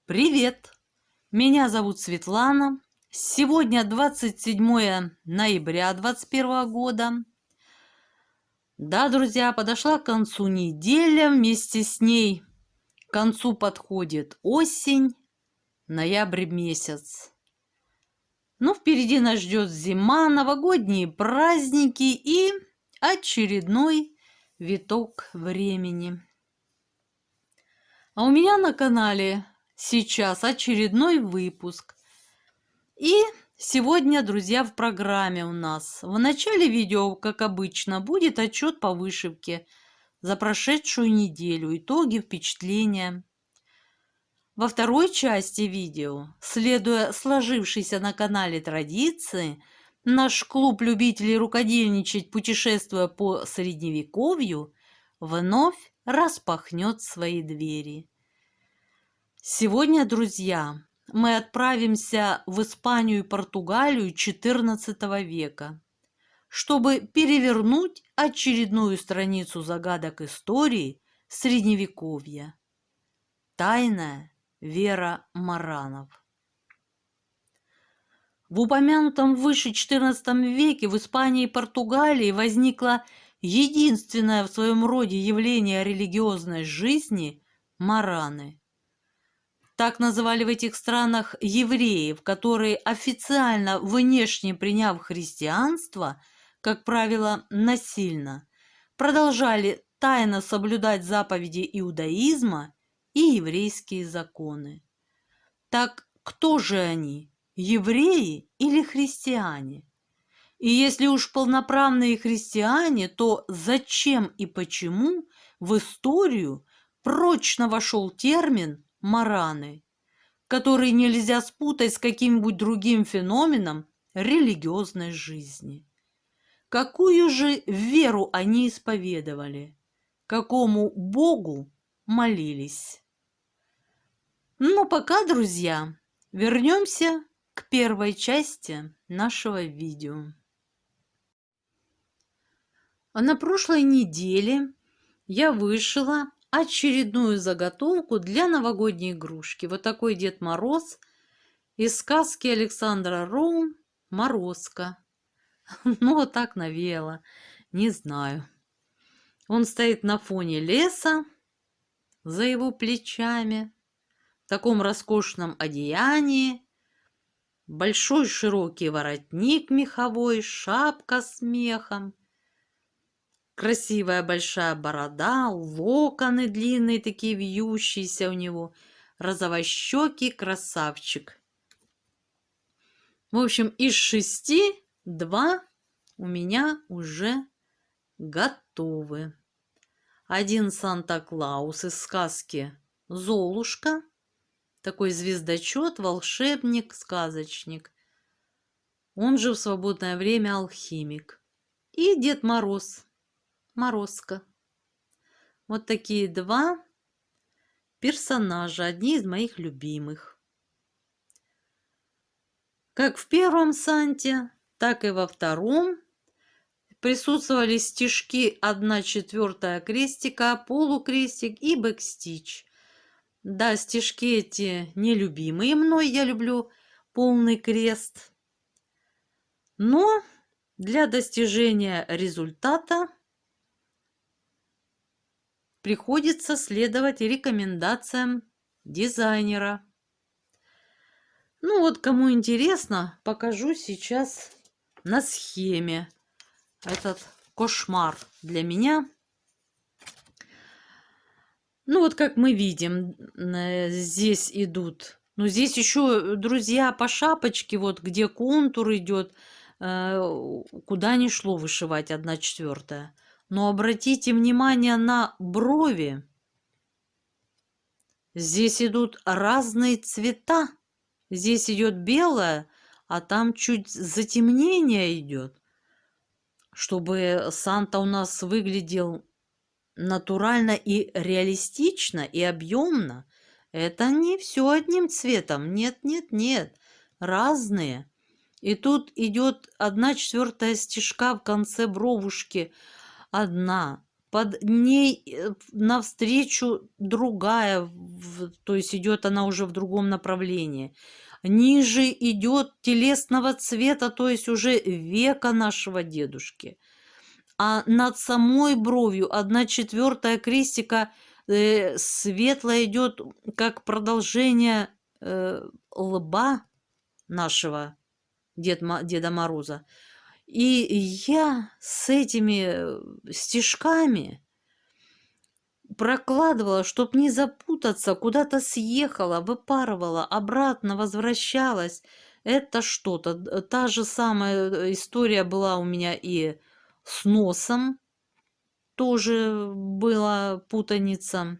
Привет! Меня зовут Светлана. Сегодня 27 ноября 2021 года. Да, друзья, подошла к концу неделя. Вместе с ней к концу подходит осень, ноябрь месяц. Ну, впереди нас ждет зима, новогодние праздники и очередной виток времени. А у меня на канале сейчас очередной выпуск. И сегодня, друзья, в программе у нас в начале видео, как обычно, будет отчет по вышивке за прошедшую неделю, итоги, впечатления. Во второй части видео, следуя сложившейся на канале традиции, наш клуб любителей рукодельничать, путешествуя по Средневековью, вновь распахнет свои двери. Сегодня, друзья, мы отправимся в Испанию и Португалию XIV века, чтобы перевернуть очередную страницу загадок истории Средневековья. Тайная вера маранов. В упомянутом выше XIV веке в Испании и Португалии возникло единственное в своем роде явление религиозной жизни – мараны. Так называли в этих странах евреев, которые, официально внешне приняв христианство, как правило, насильно, продолжали тайно соблюдать заповеди иудаизма и еврейские законы. Так кто же они, евреи или христиане? И если уж полноправные христиане, то зачем и почему в историю прочно вошел термин «мараны», который нельзя спутать с каким-нибудь другим феноменом религиозной жизни? Какую же веру они исповедовали? Какому Богу молились? Но пока, друзья, вернемся к первой части нашего видео. А на прошлой неделе я вышила очередную заготовку для новогодней игрушки. Вот такой Дед Мороз из сказки Александра Роу «Морозко». Ну, вот так навеяло, не знаю. Он стоит на фоне леса, за его плечами, в таком роскошном одеянии, большой широкий воротник меховой, шапка с мехом, красивая большая борода, локоны длинные такие вьющиеся у него, розовощекий красавчик. В общем, из 6 2 у меня уже готовы. Один Санта-Клаус из сказки «Золушка», такой звездочет, волшебник, сказочник. Он же в свободное время алхимик. И Дед Мороз, Морозко. Вот такие 2 персонажа, одни из моих любимых. Как в первом Санте, так и во втором присутствовали стежки 1/4 крестика, полукрестик и бэкстич. Да, стежки эти нелюбимые мной, я люблю полный крест. Но для достижения результата приходится следовать рекомендациям дизайнера. Ну вот, кому интересно, покажу сейчас на схеме этот кошмар для меня. Ну вот, как мы видим, здесь идут. Ну, здесь еще, друзья, по шапочке, вот где контур идет, куда ни шло вышивать 1/4. Но обратите внимание на брови. Здесь идут разные цвета. Здесь идет белое, а там чуть затемнение идет, чтобы Санта у нас выглядел натурально и реалистично, и объемно. Это не все одним цветом. Нет, нет, нет. Разные. И тут идет 1/4 стежка в конце бровушки. Одна. Под ней навстречу другая то есть идет она уже в другом направлении. Ниже идет телесного цвета, то есть уже века нашего дедушки. А над самой бровью 1/4 крестика светло идет, как продолжение лба нашего Деда Мороза. И я с этими стежками прокладывала, чтоб не запутаться, куда-то съехала, выпарывала, обратно возвращалась. Это что-то. Та же самая история была у меня и с носом. Тоже была путаница.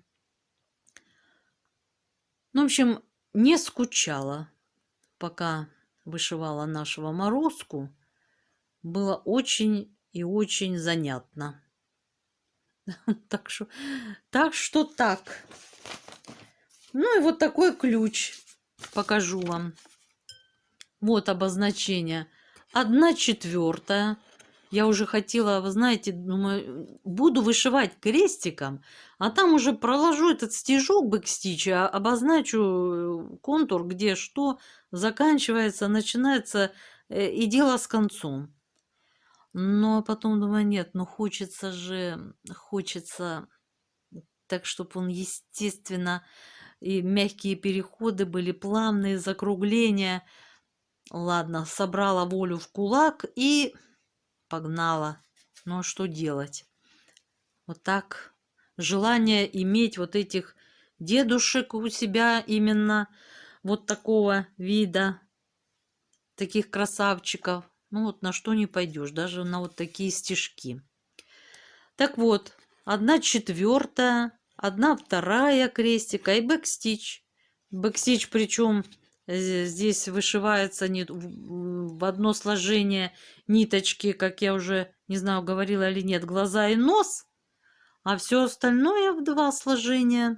Ну, в общем, не скучала, пока вышивала нашего Морозку. Было очень и очень занятно. Так что так. Ну и вот такой ключ покажу вам. Вот обозначение. 1/4. Я уже хотела, вы знаете, думаю, буду вышивать крестиком, а там уже проложу этот стежок бэкстича, обозначу контур, где что заканчивается, начинается, и дело с концом. Но потом думаю, нет, ну хочется так, чтобы он естественно, и мягкие переходы были, плавные закругления. Ладно, собрала волю в кулак и погнала. Ну а что делать? Вот так. Желание иметь вот этих дедушек у себя именно вот такого вида, таких красавчиков. Ну вот на что не пойдешь, даже на вот такие стежки. Так вот, 1/4, 1/2 крестика и бэкстич. Бэкстич причем здесь вышивается не в одно сложение ниточки, как я уже не знаю, говорила или нет, глаза и нос, а все остальное в 2 сложения.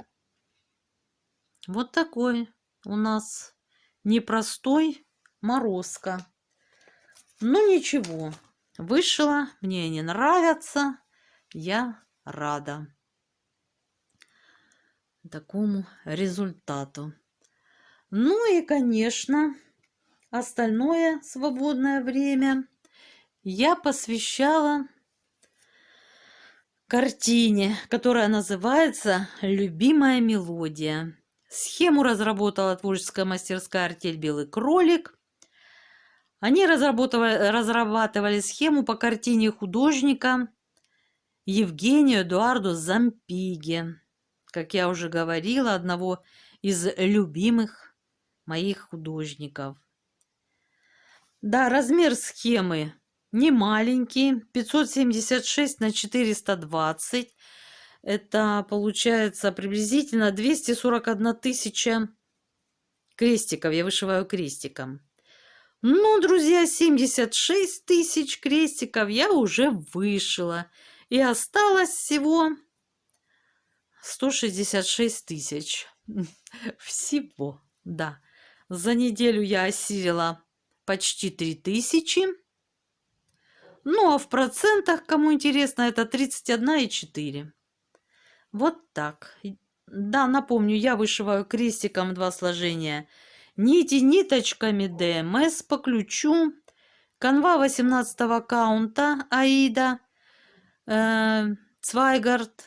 Вот такой у нас непростой Морозко. Ну ничего, вышила, мне они нравятся, я рада такому результату. Ну и, конечно, остальное свободное время я посвящала картине, которая называется «Любимая мелодия». Схему разработала творческая мастерская «Артель Белый кролик». Они разрабатывали схему по картине художника Евгению Эдуарду Зампиги, как я уже говорила, одного из любимых моих художников. Да, размер схемы не маленький, 576 на 420. Это получается приблизительно 241 тысяча крестиков. Я вышиваю крестиком. Ну, друзья, 76 тысяч крестиков я уже вышила. И осталось всего 166 тысяч. Всего, да. За неделю я осилила почти 3000. Ну, а в процентах, кому интересно, это 31,4. Вот так. Да, напомню, я вышиваю крестиком 2 сложения. Нити ниточками ДМС по ключу. Канва 18 каунта Аида. Цвайгард.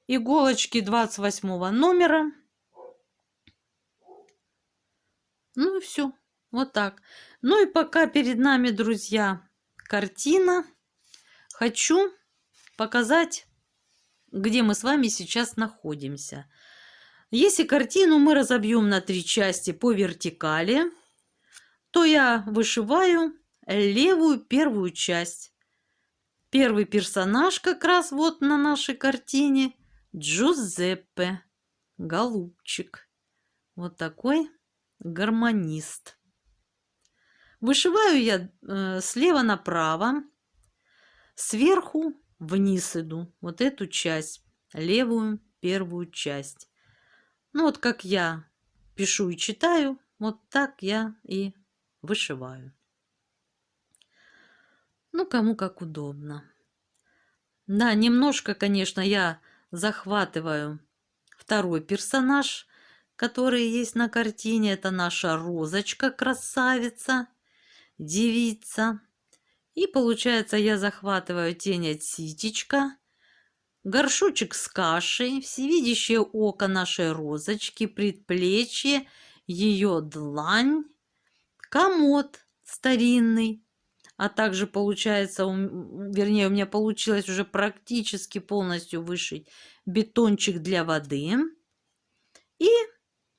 Иголочки 28 номера. Ну и все. Вот так. Ну и пока перед нами, друзья, картина, хочу показать, где мы с вами сейчас находимся. Если картину мы разобьем на 3 части по вертикали, то я вышиваю левую первую часть. Первый персонаж как раз вот на нашей картине Джузеппе, голубчик. Вот такой гармонист. Вышиваю я слева направо, сверху вниз иду. Вот эту часть, левую первую часть. Ну вот как я пишу и читаю, вот так я и вышиваю. Ну, кому как удобно. Да, немножко, конечно, я захватываю Второй персонаж, который есть на картине, это наша розочка, красавица, девица. И получается, я захватываю тень от ситечка, горшочек с кашей, всевидящее око нашей розочки, предплечье, ее длань, комод старинный, а также получается, вернее, у меня получилось уже практически полностью вышить бетончик для воды. И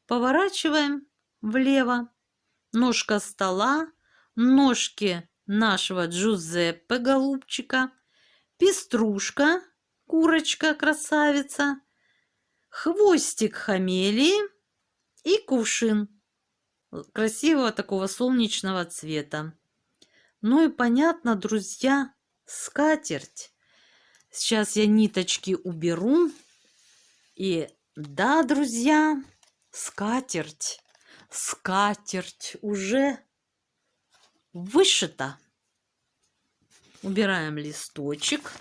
поворачиваем влево. Ножка стола, ножки нашего Джузеппе голубчика, пеструшка, курочка красавица, хвостик хамелии и кувшин красивого такого солнечного цвета. Ну и понятно, друзья, скатерть. Сейчас я ниточки уберу. И да, друзья, скатерть уже вышита. Убираем листочек.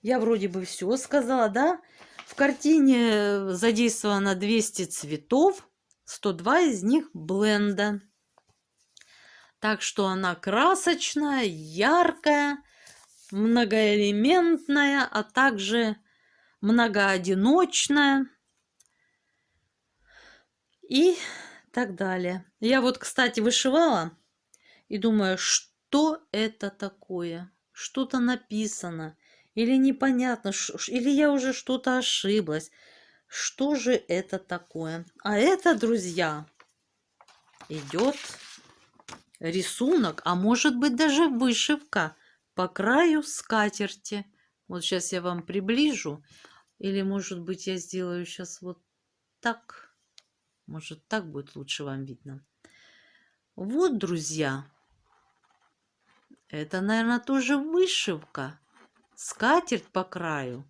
Я вроде бы все сказала, да? В картине задействовано 200 цветов, 102 из них бленда. Так что она красочная, яркая, многоэлементная, а также многоодиночная и так далее. Я вот, кстати, вышивала и думаю, что это такое? Что-то написано или непонятно, или я уже что-то ошиблась. Что же это такое? А это, друзья, идет рисунок, а может быть даже вышивка по краю скатерти. Вот сейчас я вам приближу. Или, может быть, я сделаю сейчас вот так. Может, так будет лучше вам видно. Вот, друзья. Это, наверное, тоже вышивка. Скатерть по краю.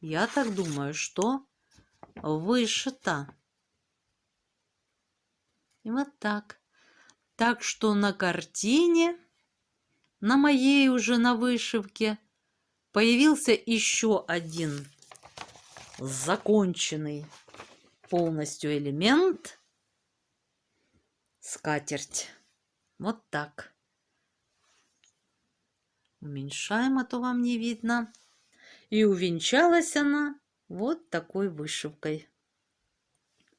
Я так думаю, что вышита. И вот так. Так что на картине, на моей уже на вышивке, появился еще один законченный полностью элемент. Скатерть. Вот так. Уменьшаем, а то вам не видно. И увенчалась она вот такой вышивкой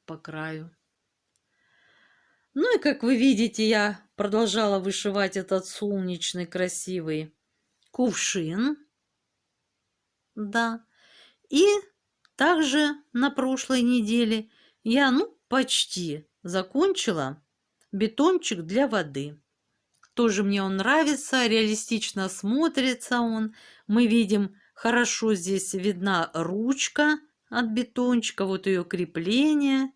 по краю. Ну и как вы видите, я продолжала вышивать этот солнечный красивый кувшин. Да. И также на прошлой неделе я, почти закончила бетончик для воды. Тоже мне он нравится, реалистично смотрится он. Мы видим, хорошо здесь видна ручка от бетончика, вот ее крепление.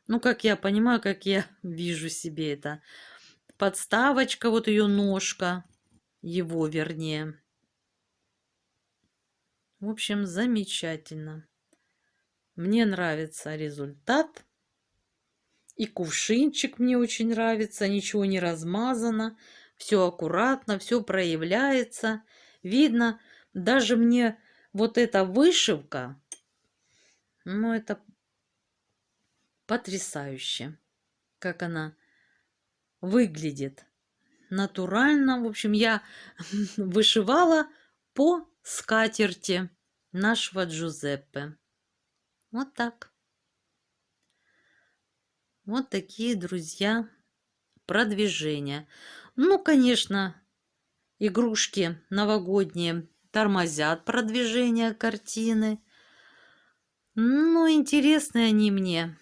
Ну, как я понимаю, как я вижу себе это. Подставочка, вот ее ножка, его вернее. В общем, замечательно. Мне нравится результат. И кувшинчик мне очень нравится, ничего не размазано, все аккуратно, все проявляется. Видно, даже мне вот эта вышивка, это потрясающе, как она выглядит. Натурально, в общем, я вышивала по скатерти нашего Джузеппе. Вот так. Вот такие, друзья, продвижения. Конечно, игрушки новогодние тормозят продвижение картины. Интересны они мне.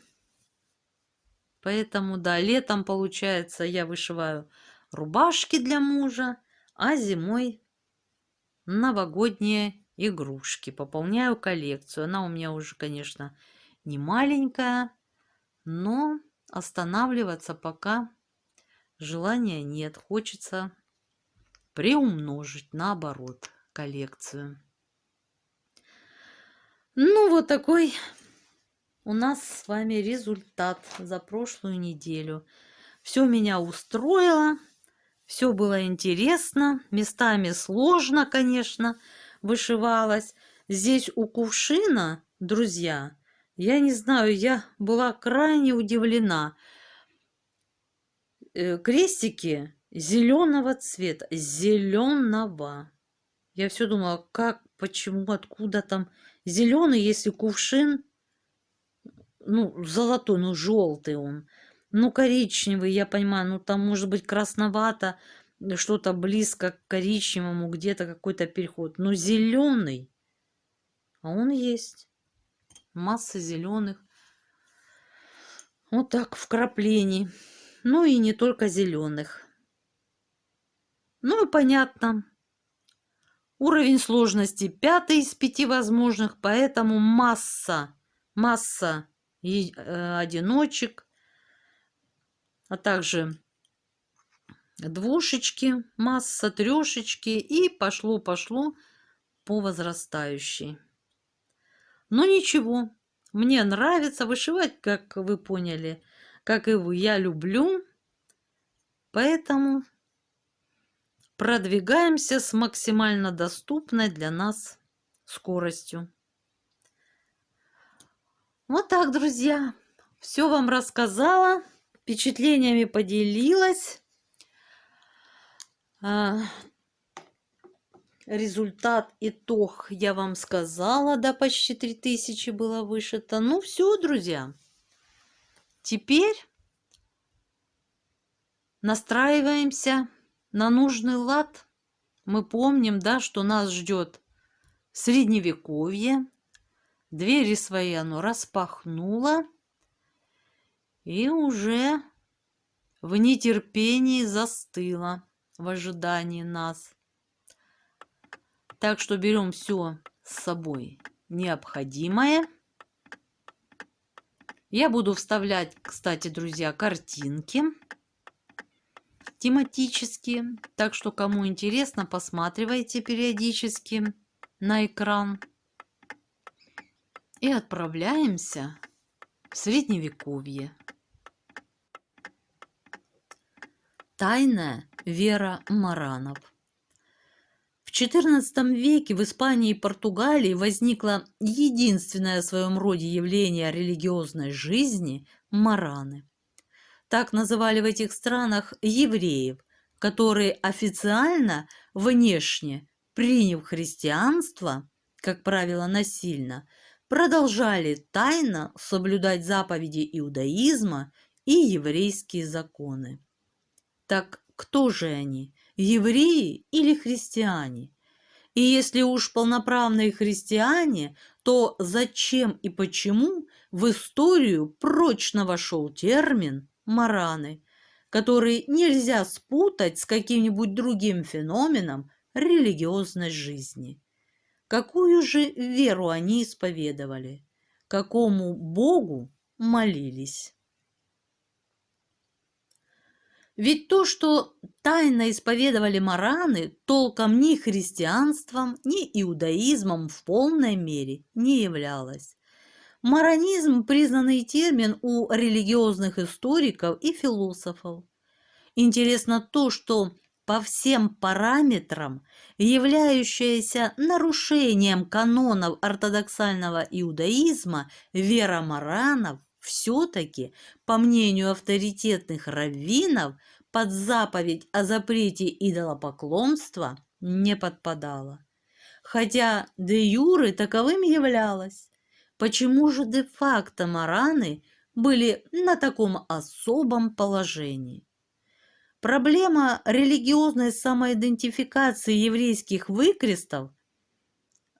Поэтому, да, летом, получается, я вышиваю рубашки для мужа, а зимой новогодние игрушки. Пополняю коллекцию. Она у меня уже, конечно, не маленькая, но останавливаться пока желания нет. Хочется приумножить, наоборот, коллекцию. Вот такой у нас с вами результат за прошлую неделю. Все меня устроило, все было интересно, местами сложно, конечно, вышивалось. Здесь у кувшина, друзья, Я не знаю, я была крайне удивлена. Крестики зеленого цвета, зеленого. Я все думала, как, почему, откуда там зеленый, если кувшин, ну, золотой, ну, желтый он. Ну, коричневый, я понимаю, ну, там может быть красновато, что-то близко к коричневому, где-то какой-то переход. Но зеленый, а он есть. Масса зеленых. Вот так, вкраплений. Ну и не только зеленых. Ну и понятно. Уровень сложности 5 из 5 возможных, поэтому масса одиночек, а также двушечки, масса трешечки и пошло-пошло по возрастающей. Но ничего, мне нравится вышивать, как вы поняли, как и вы, я люблю, поэтому продвигаемся с максимально доступной для нас скоростью. Вот так, друзья. Все вам рассказала, впечатлениями поделилась. Результат, итог я вам сказала, да, почти 3000 было вышито. Ну все, друзья. Теперь настраиваемся на нужный лад. Мы помним, да, что нас ждет средневековье. Двери свои оно распахнуло и уже в нетерпении застыло в ожидании нас. Так что берем все с собой необходимое. Я буду вставлять, кстати, друзья, картинки тематические. Так что, кому интересно, посматривайте периодически на экран. И отправляемся в Средневековье. Тайная вера маранов. В XIV веке в Испании и Португалии возникло единственное в своем роде явление религиозной жизни – мараны. Так называли в этих странах евреев, которые официально, внешне, приняв христианство, как правило, насильно, продолжали тайно соблюдать заповеди иудаизма и еврейские законы. Так кто же они, евреи или христиане? И если уж полноправные христиане, то зачем и почему в историю прочно вошел термин «мараны», который нельзя спутать с каким-нибудь другим феноменом религиозной жизни? Какую же веру они исповедовали? Какому Богу молились? Ведь то, что тайно исповедовали мараны, толком ни христианством, ни иудаизмом в полной мере не являлось. Маранизм – признанный термин у религиозных историков и философов. Интересно то, что по всем параметрам, являющаяся нарушением канонов ортодоксального иудаизма, вера маранов все-таки, по мнению авторитетных раввинов, под заповедь о запрете идолопоклонства не подпадала. Хотя де-юре таковым являлась. Почему же де-факто мараны были на таком особом положении? Проблема религиозной самоидентификации еврейских выкрестов,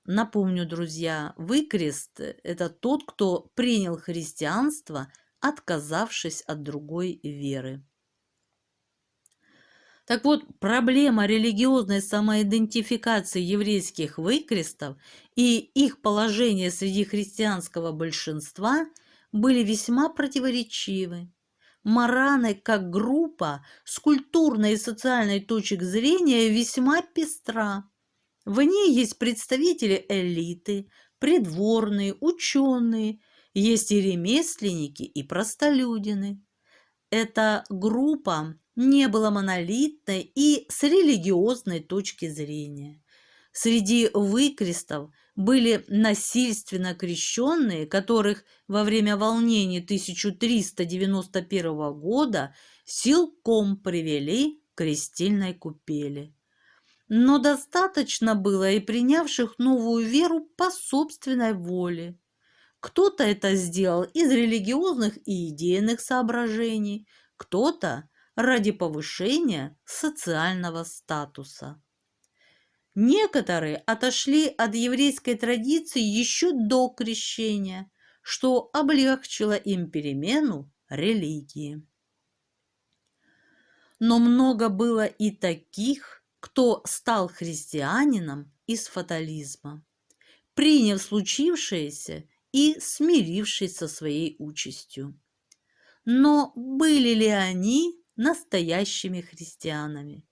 напомню, друзья, выкрест – это тот, кто принял христианство, отказавшись от другой веры. Так вот, проблема религиозной самоидентификации еврейских выкрестов и их положение среди христианского большинства были весьма противоречивы. Мараны как группа с культурной и социальной точек зрения весьма пестра. В ней есть представители элиты, придворные, ученые, есть и ремесленники, и простолюдины. Эта группа не была монолитной и с религиозной точки зрения. Среди выкрестов были насильственно крещенные, которых во время волнений 1391 года силком привели к крестильной купели. Но достаточно было и принявших новую веру по собственной воле. Кто-то это сделал из религиозных и идейных соображений, кто-то ради повышения социального статуса. Некоторые отошли от еврейской традиции еще до крещения, что облегчило им перемену религии. Но много было и таких, кто стал христианином из фатализма, приняв случившееся и смирившись со своей участью. Но были ли они настоящими христианами?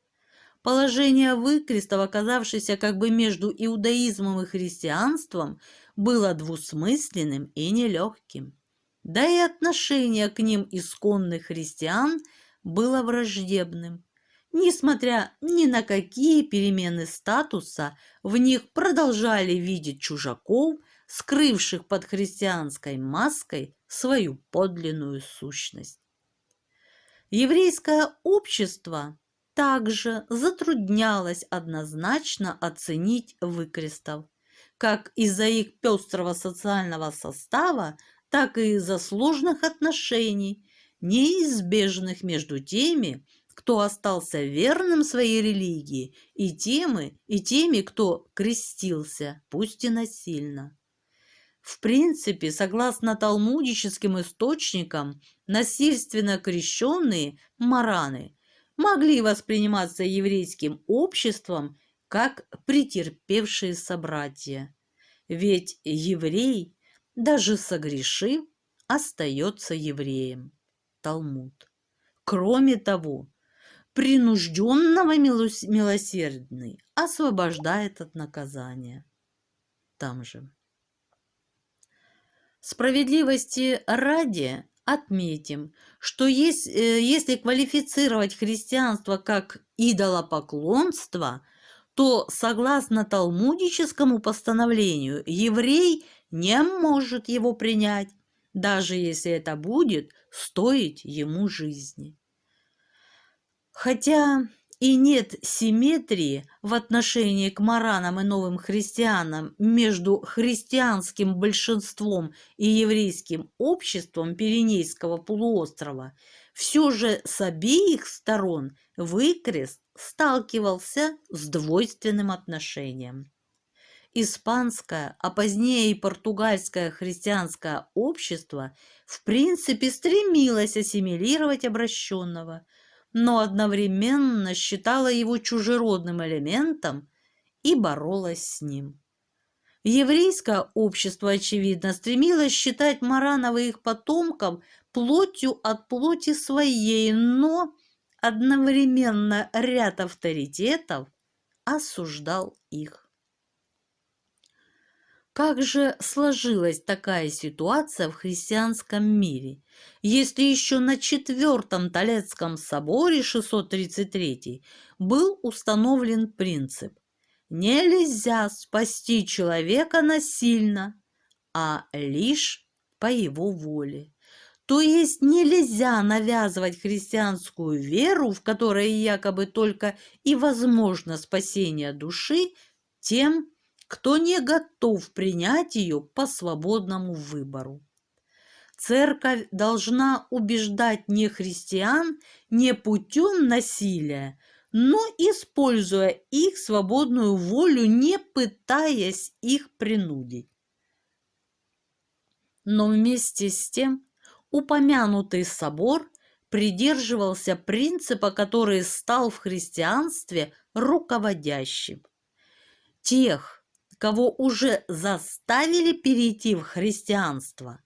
Положение выкрестов, оказавшееся как бы между иудаизмом и христианством, было двусмысленным и нелегким. Да и отношение к ним исконных христиан было враждебным. Несмотря ни на какие перемены статуса, в них продолжали видеть чужаков, скрывших под христианской маской свою подлинную сущность. Еврейское общество также затруднялось однозначно оценить выкрестов, как из-за их пестрого социального состава, так и из-за сложных отношений, неизбежных между теми, кто остался верным своей религии, и теми, кто крестился, пусть и насильно. В принципе, согласно талмудическим источникам, насильственно крещенные мараны могли восприниматься еврейским обществом как претерпевшие собратья. Ведь еврей, даже согрешив, остается евреем. Талмуд. Кроме того, принужденного милосердный освобождает от наказания. Там же. Справедливости ради отметим, что если квалифицировать христианство как идолопоклонство, то, согласно талмудическому постановлению, еврей не может его принять, даже если это будет стоить ему жизни. Хотя и нет симметрии в отношении к маранам и новым христианам между христианским большинством и еврейским обществом Пиренейского полуострова, все же с обеих сторон выкрест сталкивался с двойственным отношением. Испанское, а позднее и португальское христианское общество в принципе стремилось ассимилировать обращенного, но одновременно считала его чужеродным элементом и боролась с ним. Еврейское общество, очевидно, стремилось считать маранов и их потомков плотью от плоти своей, но одновременно ряд авторитетов осуждал их. Как же сложилась такая ситуация в христианском мире, если еще на Четвертом Толедском соборе 633 был установлен принцип «Нельзя спасти человека насильно, а лишь по его воле». То есть нельзя навязывать христианскую веру, в которой якобы только и возможно спасение души, тем, кто не готов принять ее по свободному выбору. Церковь должна убеждать нехристиан не путем насилия, но используя их свободную волю, не пытаясь их принудить. Но вместе с тем упомянутый собор придерживался принципа, который стал в христианстве руководящим. Тех, кого уже заставили перейти в христианство,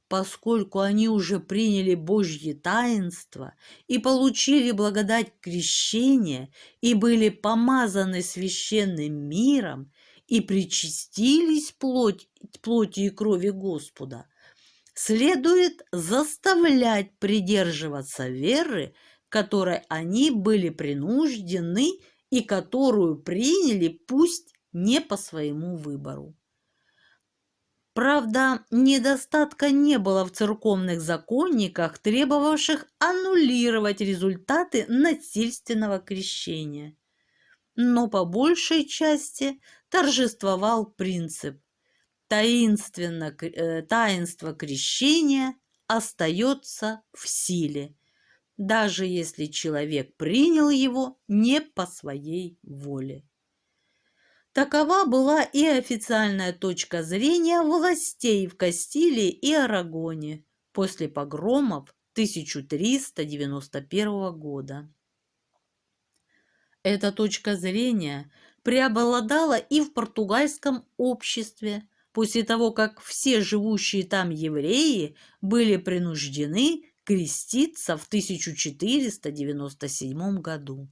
поскольку они уже приняли Божье таинство и получили благодать крещения и были помазаны священным миром и причастились плоти и крови Господа, следует заставлять придерживаться веры, которой они были принуждены и которую приняли, пусть не по своему выбору. Правда, недостатка не было в церковных законниках, требовавших аннулировать результаты насильственного крещения. Но по большей части торжествовал принцип таинство крещения остается в силе, даже если человек принял его не по своей воле. Такова была и официальная точка зрения властей в Кастилии и Арагоне после погромов 1391 года. Эта точка зрения преобладала и в португальском обществе, после того, как все живущие там евреи были принуждены креститься в 1497 году.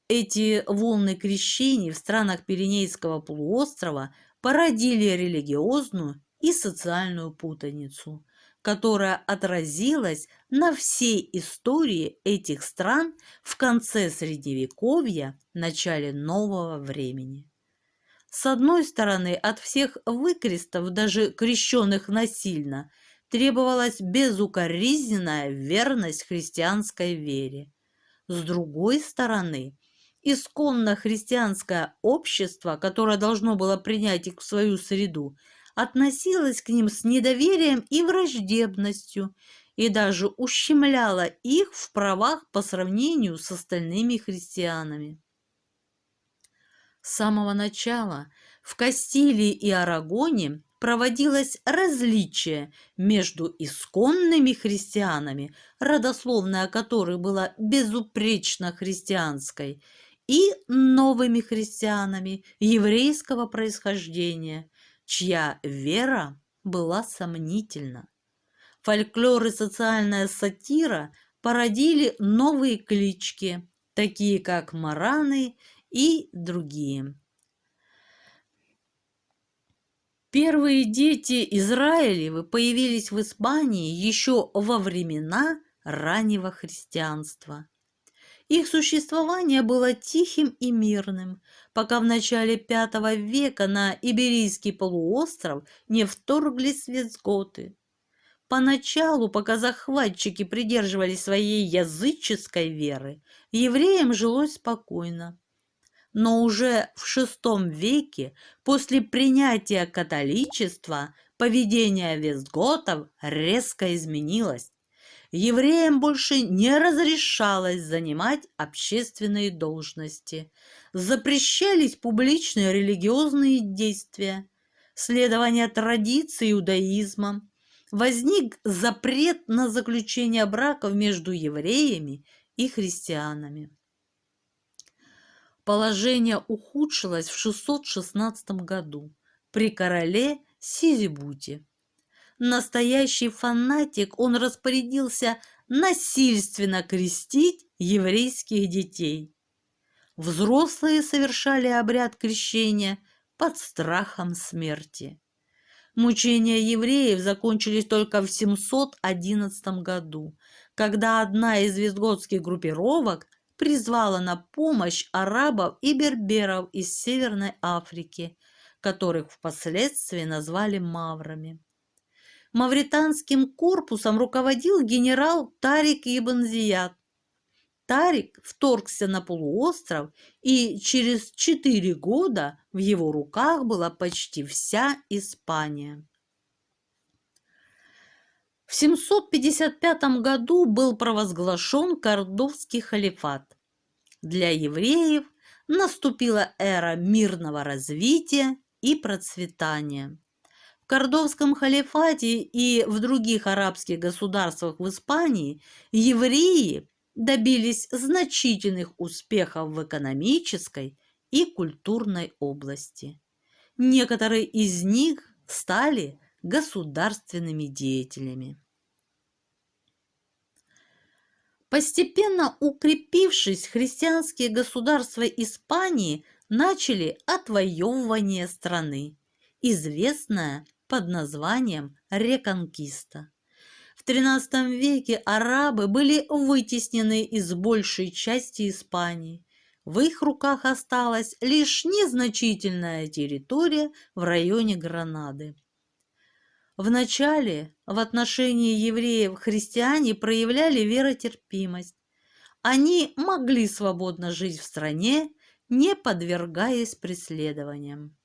Эти волны крещений в странах Пиренейского полуострова породили религиозную и социальную путаницу, которая отразилась на всей истории этих стран в конце Средневековья, начале нового времени. С одной стороны, от всех выкрестов, даже крещенных насильно, требовалась безукоризненная верность христианской вере. С другой стороны, исконно христианское общество, которое должно было принять их в свою среду, относилось к ним с недоверием и враждебностью и даже ущемляло их в правах по сравнению с остальными христианами. С самого начала в Кастилии и Арагоне проводилось различие между исконными христианами, родословная которых была безупречно христианской, и новыми христианами еврейского происхождения, чья вера была сомнительна. Фольклор и социальная сатира породили новые клички, такие как мараны и другие. Первые дети Израилевы появились в Испании еще во времена раннего христианства. Их существование было тихим и мирным, пока в начале V века на Иберийский полуостров не вторглись вестготы. Поначалу, пока захватчики придерживались своей языческой веры, евреям жилось спокойно. Но уже в VI веке, после принятия католичества, поведение вестготов резко изменилось. Евреям больше не разрешалось занимать общественные должности, запрещались публичные религиозные действия, следование традиций иудаизма, возник запрет на заключение браков между евреями и христианами. Положение ухудшилось в 616 году при короле Сизибуте. Настоящий фанатик, он распорядился насильственно крестить еврейских детей. Взрослые совершали обряд крещения под страхом смерти. Мучения евреев закончились только в 711 году, когда одна из вестготских группировок призвала на помощь арабов и берберов из Северной Африки, которых впоследствии назвали маврами. Мавританским корпусом руководил генерал Тарик ибн Зияд. Тарик вторгся на полуостров, и через 4 года в его руках была почти вся Испания. В 755 году был провозглашен Кордовский халифат. Для евреев наступила эра мирного развития и процветания. В Кордовском халифате и в других арабских государствах в Испании евреи добились значительных успехов в экономической и культурной области. Некоторые из них стали государственными деятелями. Постепенно укрепившись, христианские государства Испании начали отвоевывание страны, известное под названием Реконкиста. В XIII веке арабы были вытеснены из большей части Испании. В их руках осталась лишь незначительная территория в районе Гранады. Вначале в отношении евреев христиане проявляли веротерпимость. Они могли свободно жить в стране, не подвергаясь преследованиям.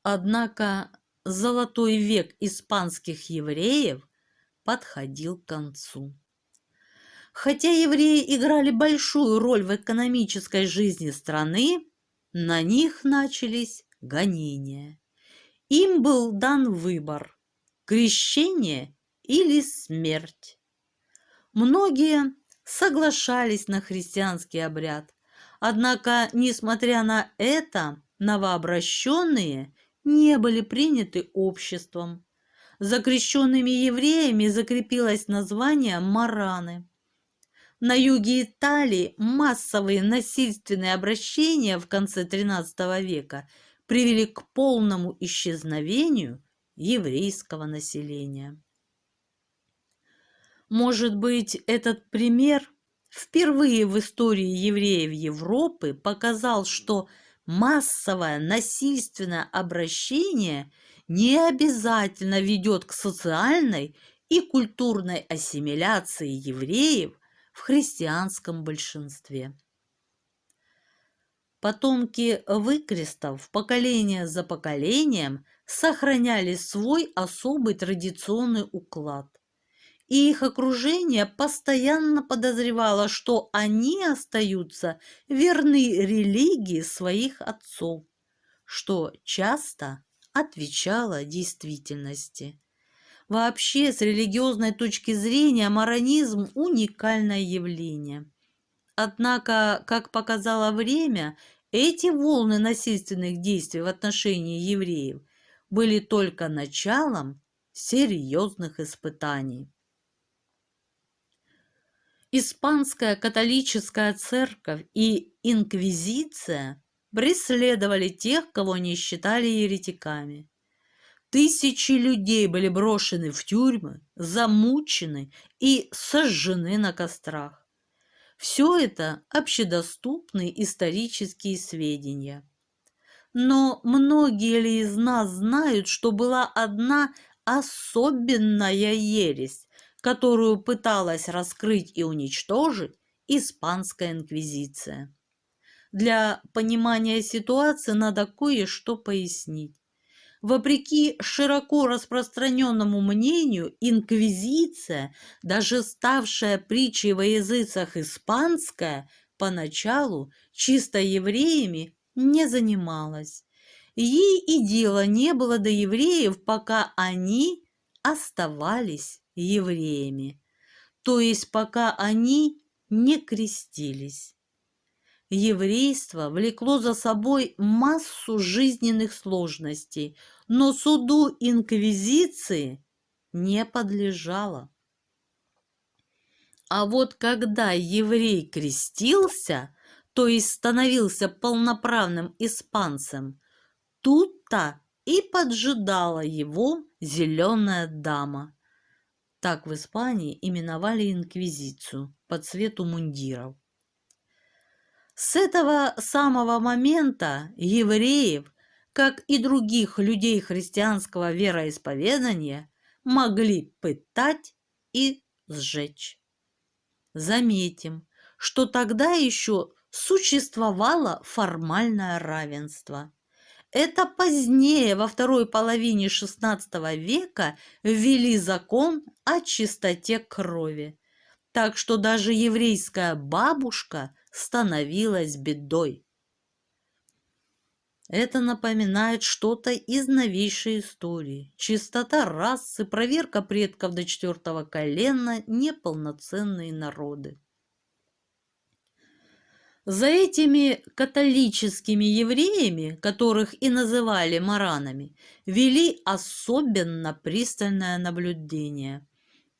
Однако золотой век испанских евреев подходил к концу. Хотя евреи играли большую роль в экономической жизни страны, на них начались гонения. Им был дан выбор – крещение или смерть. Многие соглашались на христианский обряд, однако, несмотря на это, новообращенные не были приняты обществом. За крещенными евреями закрепилось название мараны. На юге Италии массовые насильственные обращения в конце XIII века привели к полному исчезновению еврейского населения. Может быть, этот пример впервые в истории евреев Европы показал, что массовое насильственное обращение не обязательно ведет к социальной и культурной ассимиляции евреев в христианском большинстве. Потомки выкрестов поколение за поколением сохраняли свой особый традиционный уклад, и их окружение постоянно подозревало, что они остаются верны религии своих отцов, что часто отвечало действительности. Вообще, с религиозной точки зрения, маронизм – уникальное явление. Однако, как показало время, эти волны насильственных действий в отношении евреев были только началом серьезных испытаний. Испанская католическая церковь и инквизиция преследовали тех, кого они считали еретиками. Тысячи людей были брошены в тюрьмы, замучены и сожжены на кострах. Все это общедоступные исторические сведения. Но многие ли из нас знают, что была одна особенная ересь, которую пыталась раскрыть и уничтожить Испанская инквизиция? Для понимания ситуации надо кое-что пояснить. Вопреки широко распространенному мнению, инквизиция, даже ставшая притчей во языцах испанская, поначалу чисто евреями не занималась. Ей и дела не было до евреев, пока они оставались евреями, то есть пока они не крестились. Еврейство влекло за собой массу жизненных сложностей, но суду инквизиции не подлежало. А вот когда еврей крестился, то есть становился полноправным испанцем, тут-то и поджидала его зеленая дама. Так в Испании именовали инквизицию по цвету мундиров. С этого самого момента евреев, как и других людей христианского вероисповедания, могли пытать и сжечь. Заметим, что тогда еще существовало формальное равенство. Это позднее, во второй половине XVI века, ввели закон о чистоте крови. Так что даже еврейская бабушка становилась бедой. Это напоминает что-то из новейшей истории. Чистота расы, проверка предков до 4-го колена – неполноценные народы. За этими католическими евреями, которых и называли маранами, вели особенно пристальное наблюдение.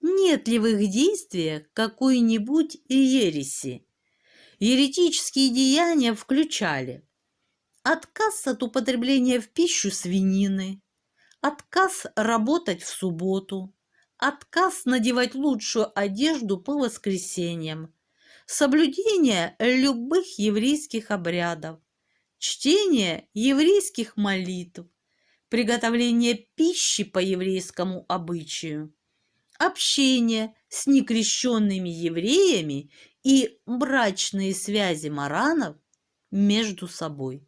Нет ли в их действиях какой-нибудь ереси? Еретические деяния включали отказ от употребления в пищу свинины, отказ работать в субботу, отказ надевать лучшую одежду по воскресеньям, соблюдение любых еврейских обрядов, чтение еврейских молитв, приготовление пищи по еврейскому обычаю, общение с некрещенными евреями и брачные связи маранов между собой.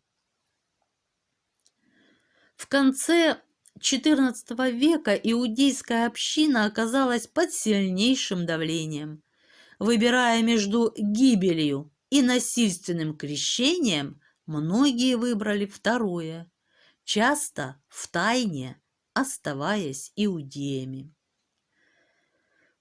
В конце XIV века иудейская община оказалась под сильнейшим давлением. Выбирая между гибелью и насильственным крещением, многие выбрали второе, часто втайне оставаясь иудеями.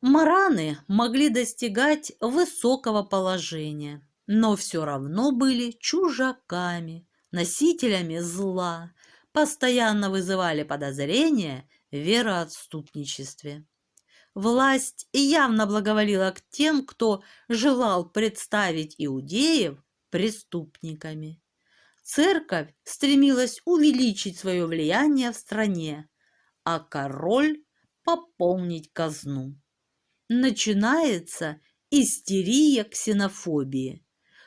Мараны могли достигать высокого положения, но все равно были чужаками, носителями зла, постоянно вызывали подозрения в вероотступничестве. Власть явно благоволила к тем, кто желал представить иудеев преступниками. Церковь стремилась увеличить свое влияние в стране, а король пополнить казну. Начинается истерия ксенофобии.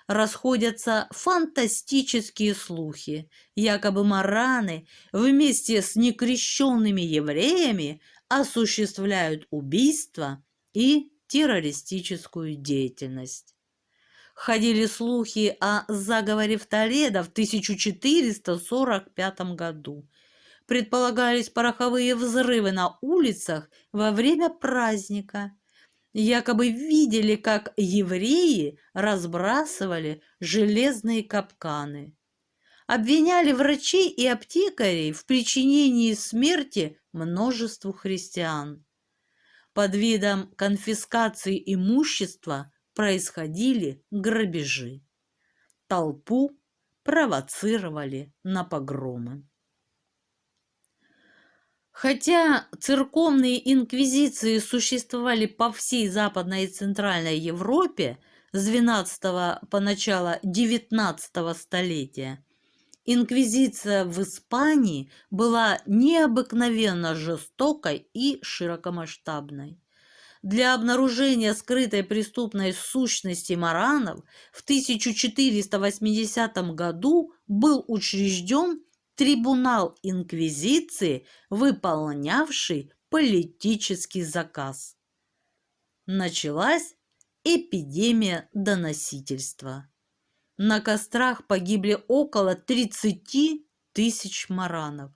Расходятся фантастические слухи, якобы мараны вместе с некрещенными евреями осуществляют убийства и террористическую деятельность. Ходили слухи о заговоре в Толедо в 1445 году. Предполагались пороховые взрывы на улицах во время праздника. Якобы видели, как евреи разбрасывали железные капканы. Обвиняли врачей и аптекарей в причинении смерти множеству христиан. Под видом конфискации имущества происходили грабежи. Толпу провоцировали на погромы. Хотя церковные инквизиции существовали по всей Западной и Центральной Европе с XII по начало XIX столетия, инквизиция в Испании была необыкновенно жестокой и широкомасштабной. Для обнаружения скрытой преступной сущности маранов в 1480 году был учрежден трибунал инквизиции, выполнявший политический заказ. Началась эпидемия доносительства. На кострах погибли около 30 тысяч маранов.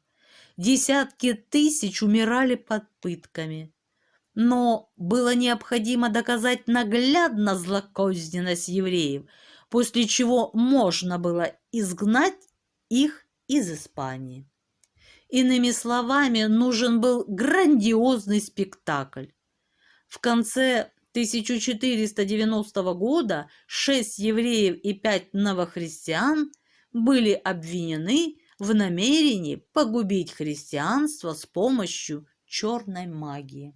Десятки тысяч умирали под пытками. Но было необходимо доказать наглядно злокозненность евреев, после чего можно было изгнать их из Испании. Иными словами, нужен был грандиозный спектакль. В конце 1490 года 6 евреев и 5 новохристиан были обвинены в намерении погубить христианство с помощью черной магии.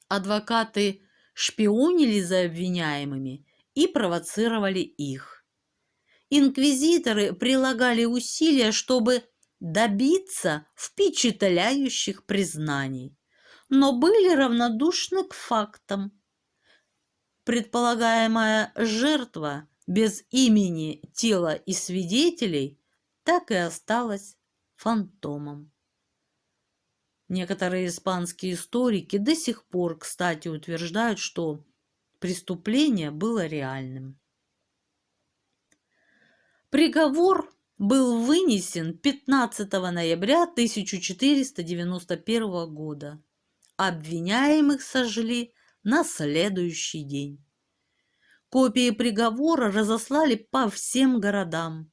Адвокаты шпионили за обвиняемыми и провоцировали их. Инквизиторы прилагали усилия, чтобы добиться впечатляющих признаний, но были равнодушны к фактам. Предполагаемая жертва без имени, тела и свидетелей так и осталась фантомом. Некоторые испанские историки до сих пор, кстати, утверждают, что преступление было реальным. Приговор был вынесен 15 ноября 1491 года. Обвиняемых сожгли на следующий день. Копии приговора разослали по всем городам.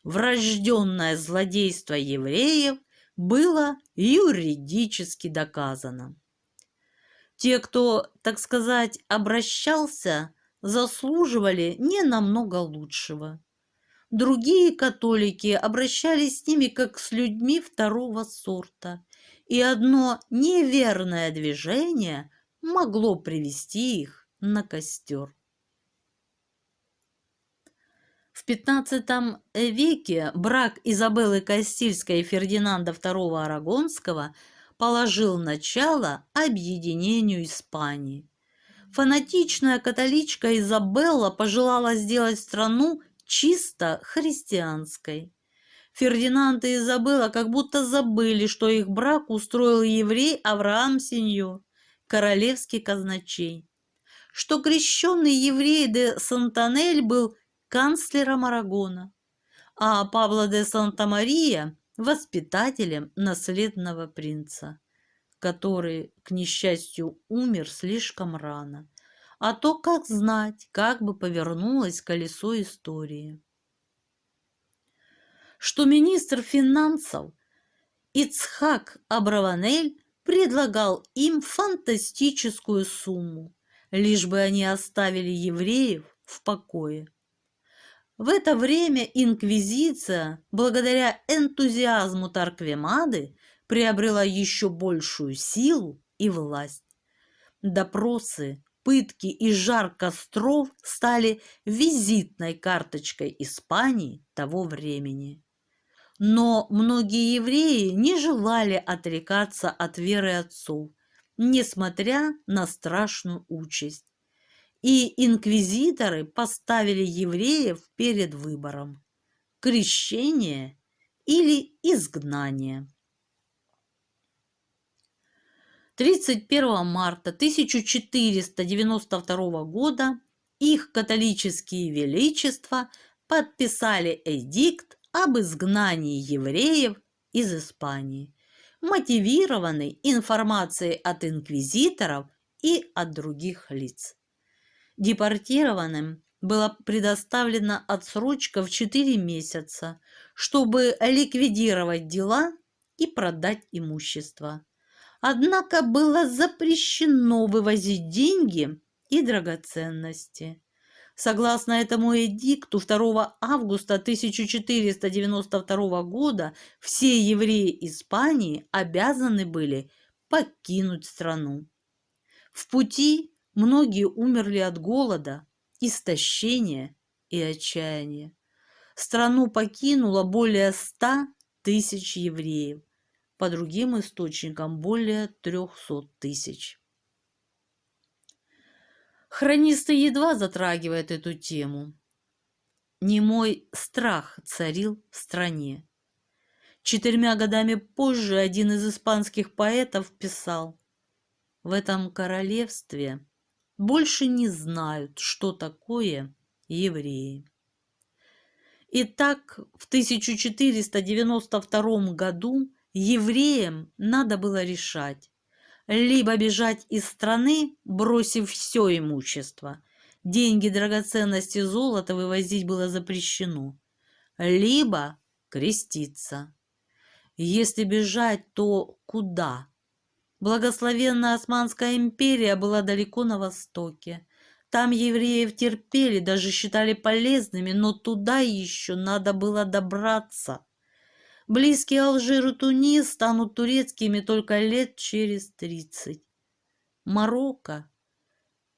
Врожденное злодейство евреев было юридически доказано. Те, кто, так сказать, обращался, заслуживали не намного лучшего. Другие католики обращались с ними как с людьми второго сорта, и одно неверное движение могло привести их на костер. В XV веке брак Изабеллы Кастильской и Фердинанда II Арагонского положил начало объединению Испании. Фанатичная католичка Изабелла пожелала сделать страну чисто христианской. Фердинанд и Изабелла как будто забыли, что их брак устроил еврей Авраам Сеньор, королевский казначей, что крещенный еврей де Сантанель был канцлером Арагона, а Пабло де Санта-Мария – воспитателем наследного принца, который, к несчастью, умер слишком рано. А то как знать, как бы повернулось колесо истории. Что министр финансов Ицхак Абраванель предлагал им фантастическую сумму, лишь бы они оставили евреев в покое. В это время инквизиция, благодаря энтузиазму Тарквемады, приобрела еще большую силу и власть. Допросы, пытки и жар костров стали визитной карточкой Испании того времени. Но многие евреи не желали отрекаться от веры отцов, несмотря на страшную участь. И инквизиторы поставили евреев перед выбором – крещение или изгнание. 31 марта 1492 года их католические величества подписали эдикт об изгнании евреев из Испании, мотивированный информацией от инквизиторов и от других лиц. Депортированным была предоставлена отсрочка в 4 месяца, чтобы ликвидировать дела и продать имущество. Однако было запрещено вывозить деньги и драгоценности. Согласно этому эдикту 2 августа 1492 года все евреи Испании обязаны были покинуть страну. В пути многие умерли от голода, истощения и отчаяния. Страну покинуло более 100 тысяч евреев, по другим источникам более 300 тысяч. Хронисты едва затрагивают эту тему. Немой страх царил в стране. 4 годами позже один из испанских поэтов писал: «В этом королевстве больше не знают, что такое евреи». Итак, в 1492 году евреям надо было решать: либо бежать из страны, бросив все имущество, деньги, драгоценности, золото вывозить было запрещено, либо креститься. Если бежать, то куда? Благословенная Османская империя была далеко на востоке. Там евреев терпели, даже считали полезными, но туда еще надо было добраться. Близкие Алжир и Тунис станут турецкими только лет через 30. Марокко,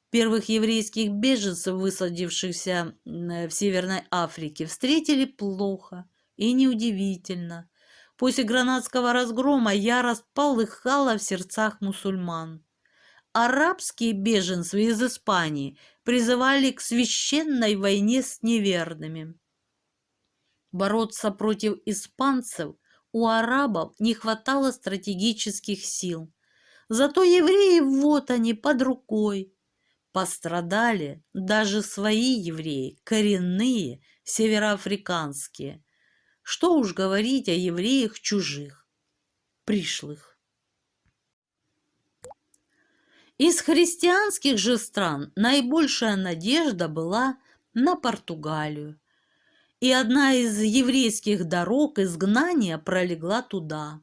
первых еврейских беженцев, высадившихся в Северной Африке, встретили плохо, и неудивительно. После гранадского разгрома ярость полыхала в сердцах мусульман. Арабские беженцы из Испании призывали к священной войне с неверными. Бороться против испанцев у арабов не хватало стратегических сил. Зато евреи, вот они, под рукой. Пострадали даже свои евреи, коренные, североафриканские. Что уж говорить о евреях чужих, пришлых. Из христианских же стран наибольшая надежда была на Португалию. И одна из еврейских дорог изгнания пролегла туда.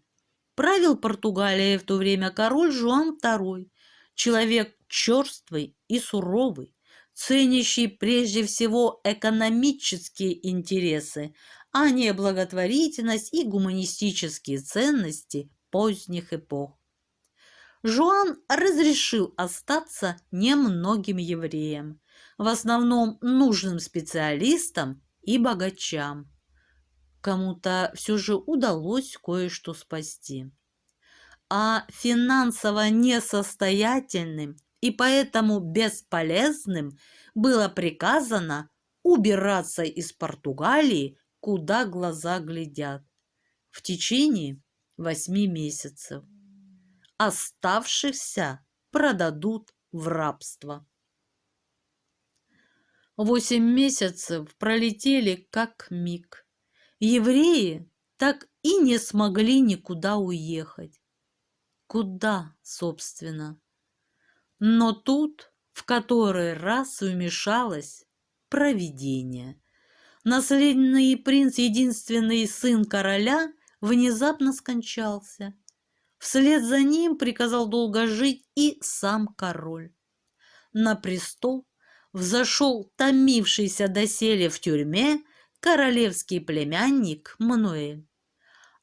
Правил Португалией в то время король Жуан II, человек черствый и суровый, ценящий прежде всего экономические интересы, а не благотворительность и гуманистические ценности поздних эпох. Жуан разрешил остаться немногим евреям, в основном нужным специалистам и богачам. Кому-то все же удалось кое-что спасти. А финансово несостоятельным и поэтому бесполезным было приказано убираться из Португалии, куда глаза глядят, в течение 8 месяцев. Оставшихся продадут в рабство. 8 месяцев пролетели как миг. Евреи так и не смогли никуда уехать. Куда, собственно? Но тут в который раз вмешалось провидение. Наследный принц, единственный сын короля, внезапно скончался. Вслед за ним приказал долго жить и сам король. На престол взошел томившийся доселе в тюрьме королевский племянник Мануэль.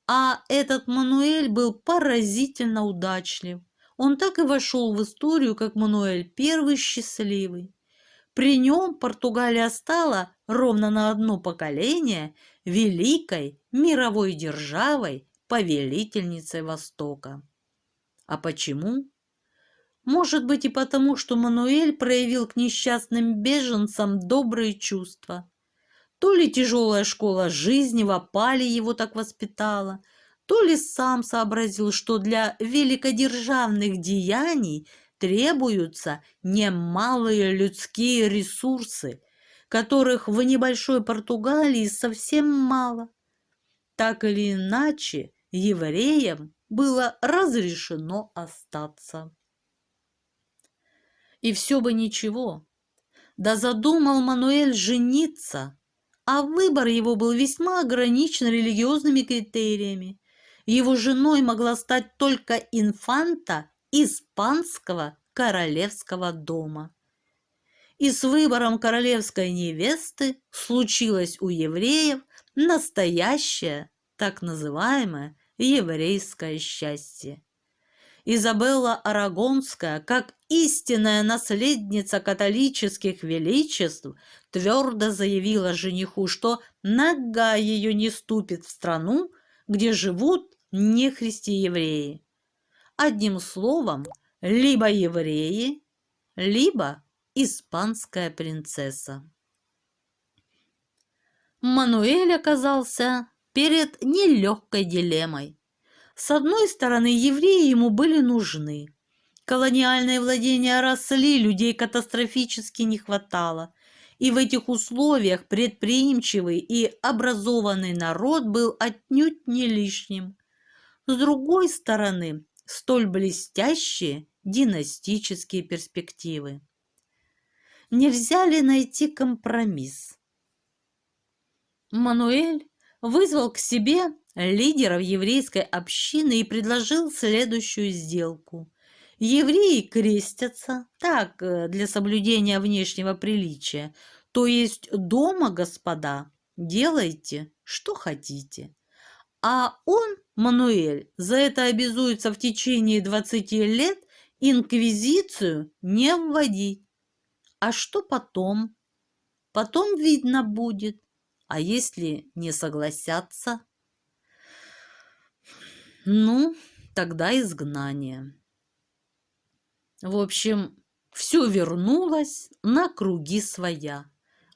А этот Мануэль был поразительно удачлив. Он так и вошел в историю как Мануэль I счастливый. При нем Португалия стала ровно на одно поколение великой мировой державой, повелительницей Востока. А почему? Может быть и потому, что Мануэль проявил к несчастным беженцам добрые чувства. То ли тяжелая школа жизни в опале его так воспитала, то ли сам сообразил, что для великодержавных деяний требуются немалые людские ресурсы, которых в небольшой Португалии совсем мало. Так или иначе, евреям было разрешено остаться. И все бы ничего, да задумал Мануэль жениться, а выбор его был весьма ограничен религиозными критериями. Его женой могла стать только инфанта испанского королевского дома. И с выбором королевской невесты случилось у евреев настоящее, так называемое, еврейское счастье. Изабелла Арагонская, как истинная наследница католических величеств, твердо заявила жениху, что нога ее не ступит в страну, где живут нехристи-евреи. Одним словом, либо евреи, либо испанская принцесса. Мануэль оказался перед нелегкой дилеммой. С одной стороны, евреи ему были нужны. Колониальные владения росли, людей катастрофически не хватало. И в этих условиях предприимчивый и образованный народ был отнюдь не лишним. С другой стороны, столь блестящие династические перспективы. Нельзя ли найти компромисс? Мануэль вызвал к себе лидеров еврейской общины и предложил следующую сделку. Евреи крестятся, так, для соблюдения внешнего приличия, то есть дома, господа, делайте, что хотите. А он, Мануэль, за это обязуется в течение 20 лет инквизицию не вводить. А что потом? Потом видно будет. А если не согласятся? Ну, тогда изгнание. В общем, все вернулось на круги своя.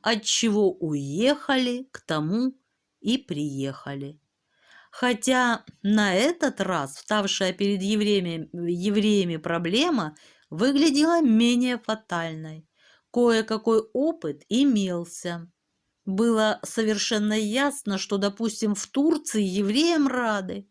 Отчего уехали, к тому и приехали. Хотя на этот раз вставшая перед евреями проблема выглядела менее фатальной. Кое-какой опыт имелся. Было совершенно ясно, что, допустим, в Турции евреям рады.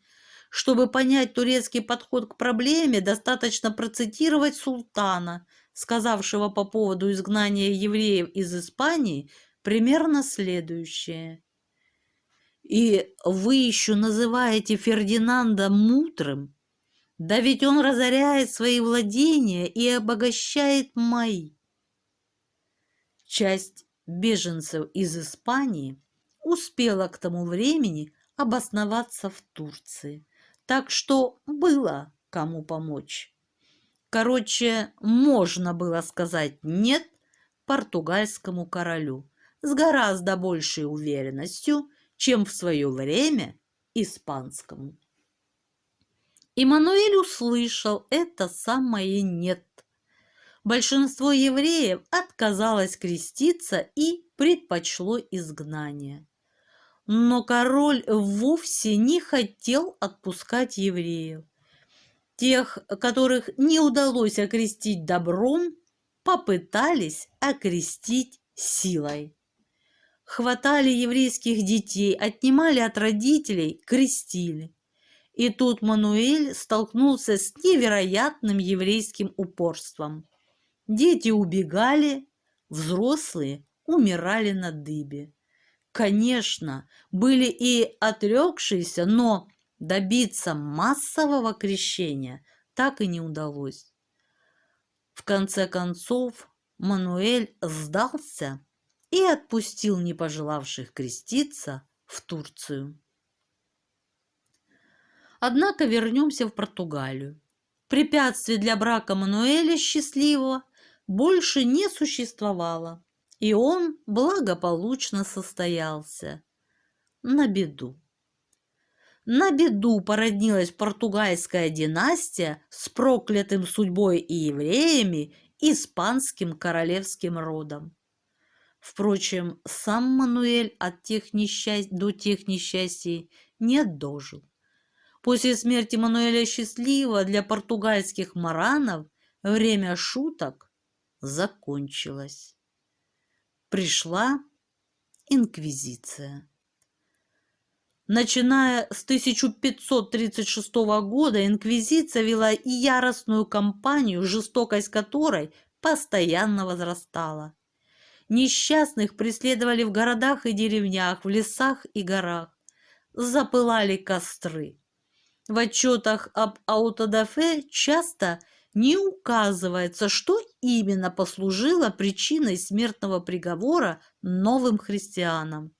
Чтобы понять турецкий подход к проблеме, достаточно процитировать султана, сказавшего по поводу изгнания евреев из Испании примерно следующее. «И вы еще называете Фердинанда мудрым? Да ведь он разоряет свои владения и обогащает мои». Часть беженцев из Испании успела к тому времени обосноваться в Турции, так что было кому помочь. Короче, можно было сказать «нет» португальскому королю с гораздо большей уверенностью, чем в свое время испанскому. Иммануэль услышал это самое «нет». Большинство евреев отказалось креститься и предпочло изгнание. Но король вовсе не хотел отпускать евреев. Тех, которых не удалось окрестить добром, попытались окрестить силой. Хватали еврейских детей, отнимали от родителей, крестили. И тут Мануэль столкнулся с невероятным еврейским упорством. Дети убегали, взрослые умирали на дыбе. Конечно, были и отрекшиеся, но добиться массового крещения так и не удалось. В конце концов, Мануэль сдался и отпустил не пожелавших креститься в Турцию. Однако вернемся в Португалию. Препятствий для брака Мануэля счастливого больше не существовало, и он благополучно состоялся. На беду. На беду породнилась португальская династия с проклятым судьбой и евреями испанским королевским родом. Впрочем, сам Мануэль до тех несчастий не дожил. После смерти Мануэля Счастливого для португальских маранов время шуток закончилось. Пришла инквизиция. Начиная с 1536 года инквизиция вела яростную кампанию, жестокость которой постоянно возрастала. Несчастных преследовали в городах и деревнях, в лесах и горах. Запылали костры. В отчетах об аутодафе часто не указывается, что именно послужило причиной смертного приговора новым христианам,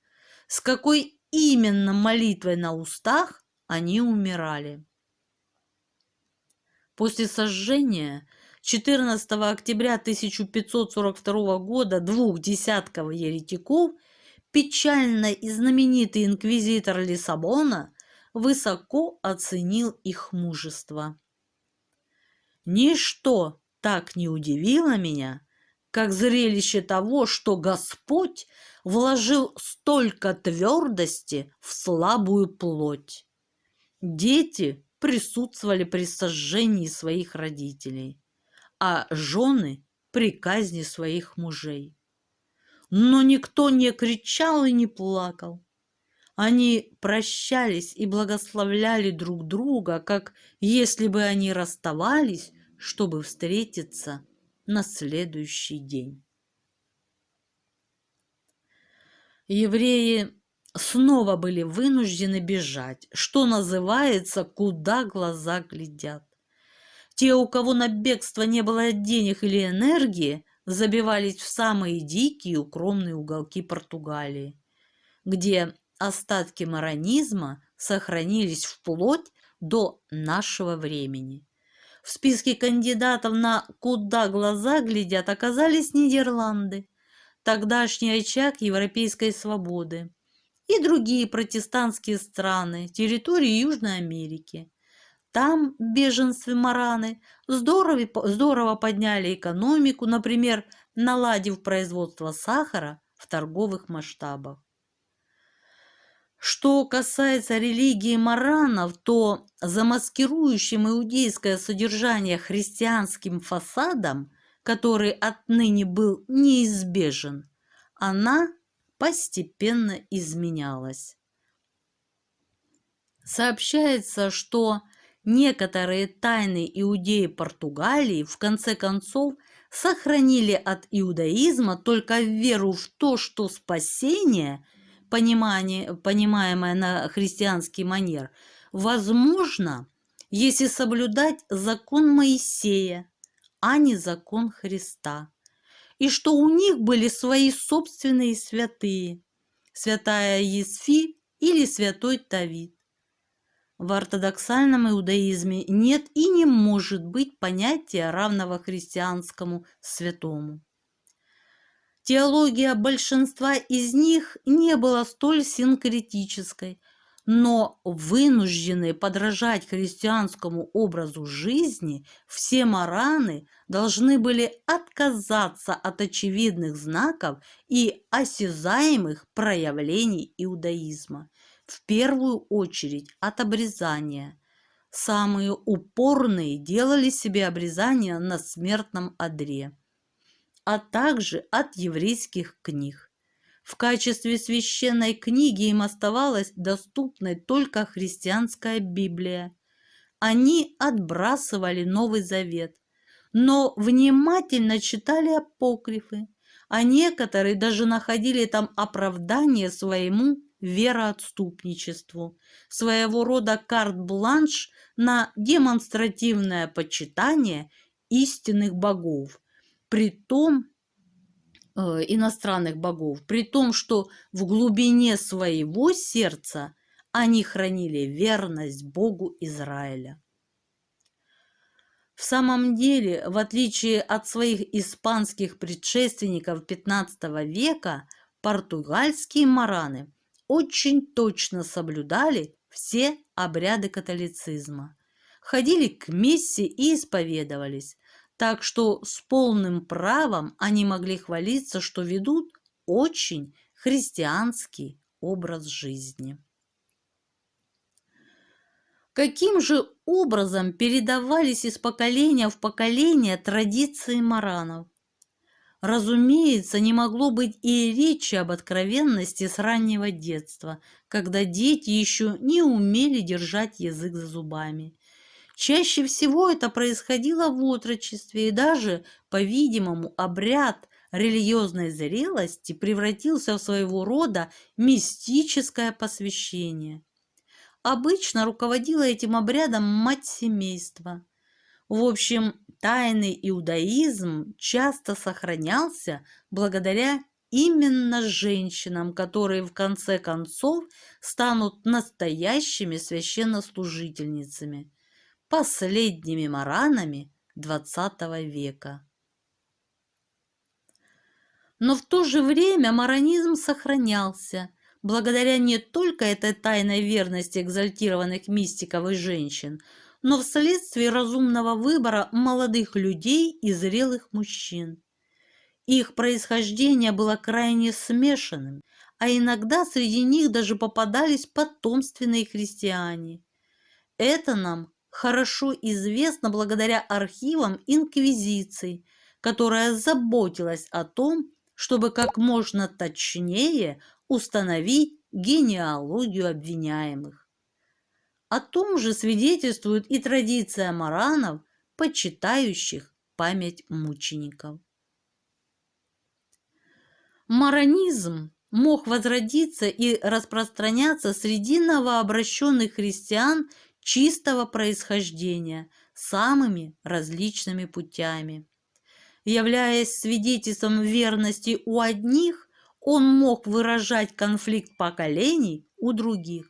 с какой именно молитвой на устах они умирали. После сожжения 14 октября 1542 года 2 десятков еретиков печально и знаменитый инквизитор Лиссабона высоко оценил их мужество. Ничто так не удивило меня, как зрелище того, что Господь вложил столько твердости в слабую плоть. Дети присутствовали при сожжении своих родителей, а жены при казни своих мужей. Но никто не кричал и не плакал. Они прощались и благословляли друг друга, как если бы они расставались, чтобы встретиться на следующий день. Евреи снова были вынуждены бежать, что называется, куда глаза глядят. Те, у кого на бегство не было денег или энергии, забивались в самые дикие укромные уголки Португалии, где остатки маронизма сохранились вплоть до нашего времени. В списке кандидатов на «Куда глаза глядят» оказались Нидерланды, тогдашний очаг европейской свободы, и другие протестантские страны, территории Южной Америки. Там беженцы-мараны здорово подняли экономику, например, наладив производство сахара в торговых масштабах. Что касается религии маранов, то замаскирующим иудейское содержание христианским фасадом, который отныне был неизбежен, она постепенно изменялась. Сообщается, что некоторые тайные иудеи Португалии в конце концов сохранили от иудаизма только веру в то, что спасение, понимаемое на христианский манер, возможно, если соблюдать закон Моисея, а не закон Христа, и что у них были свои собственные святые, святая Есфи или святой Тавид. В ортодоксальном иудаизме нет и не может быть понятия, равного христианскому святому. Теология большинства из них не была столь синкретической, Но вынужденные подражать христианскому образу жизни, все мараны должны были отказаться от очевидных знаков и осязаемых проявлений иудаизма, в первую очередь от обрезания. Самые упорные делали себе обрезание на смертном одре, а также от еврейских книг. В качестве священной книги им оставалась доступной только христианская Библия. Они отбрасывали Новый Завет, но внимательно читали апокрифы, а некоторые даже находили там оправдание своему вероотступничеству, своего рода карт-бланш на демонстративное почитание истинных богов, при том, иностранных богов, при том, что в глубине своего сердца они хранили верность Богу Израиля. В самом деле, в отличие от своих испанских предшественников XV века, португальские мараны очень точно соблюдали все обряды католицизма, ходили к мессе и исповедовались, так что с полным правом они могли хвалиться, что ведут очень христианский образ жизни. Каким же образом передавались из поколения в поколение традиции маранов? Разумеется, не могло быть и речи об откровенности с раннего детства, когда дети еще не умели держать язык за зубами. Чаще всего это происходило в отрочестве, и даже, по-видимому, обряд религиозной зрелости превратился в своего рода мистическое посвящение. Обычно руководила этим обрядом мать семейства. В общем, тайный иудаизм часто сохранялся благодаря именно женщинам, которые в конце концов станут настоящими священнослужительницами, последними маранами XX века. Но в то же время маранизм сохранялся, благодаря не только этой тайной верности экзальтированных мистиков и женщин, но вследствие разумного выбора молодых людей и зрелых мужчин. Их происхождение было крайне смешанным, а иногда среди них даже попадались потомственные христиане. Это нам хорошо известно благодаря архивам инквизиции, которая заботилась о том, чтобы как можно точнее установить генеалогию обвиняемых. О том же свидетельствует и традиция маранов, почитающих память мучеников. Маранизм мог возродиться и распространяться среди новообращенных христиан чистого происхождения самыми различными путями. Являясь свидетельством верности у одних, он мог выражать конфликт поколений у других,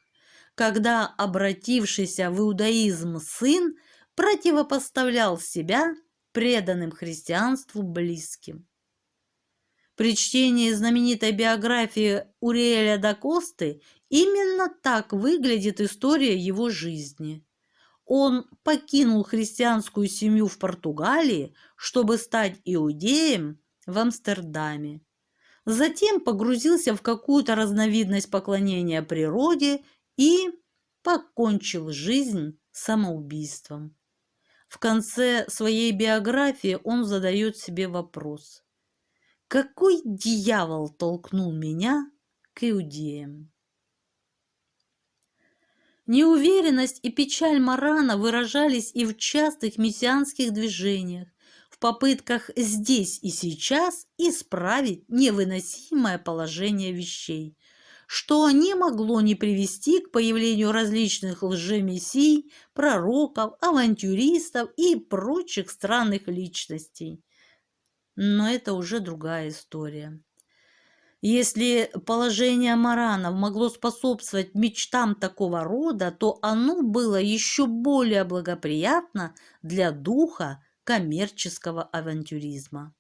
когда обратившийся в иудаизм сын противопоставлял себя преданным христианству близким. При чтении знаменитой биографии Уриэля да Косты именно так выглядит история его жизни. Он покинул христианскую семью в Португалии, чтобы стать иудеем в Амстердаме. Затем погрузился в какую-то разновидность поклонения природе и покончил жизнь самоубийством. В конце своей биографии он задает себе вопрос: какой дьявол толкнул меня к иудеям? Неуверенность и печаль Марана выражались и в частых мессианских движениях, в попытках здесь и сейчас исправить невыносимое положение вещей, что не могло не привести к появлению различных лжемессий, пророков, авантюристов и прочих странных личностей. Но это уже другая история. Если положение маранов могло способствовать мечтам такого рода, то оно было еще более благоприятно для духа коммерческого авантюризма.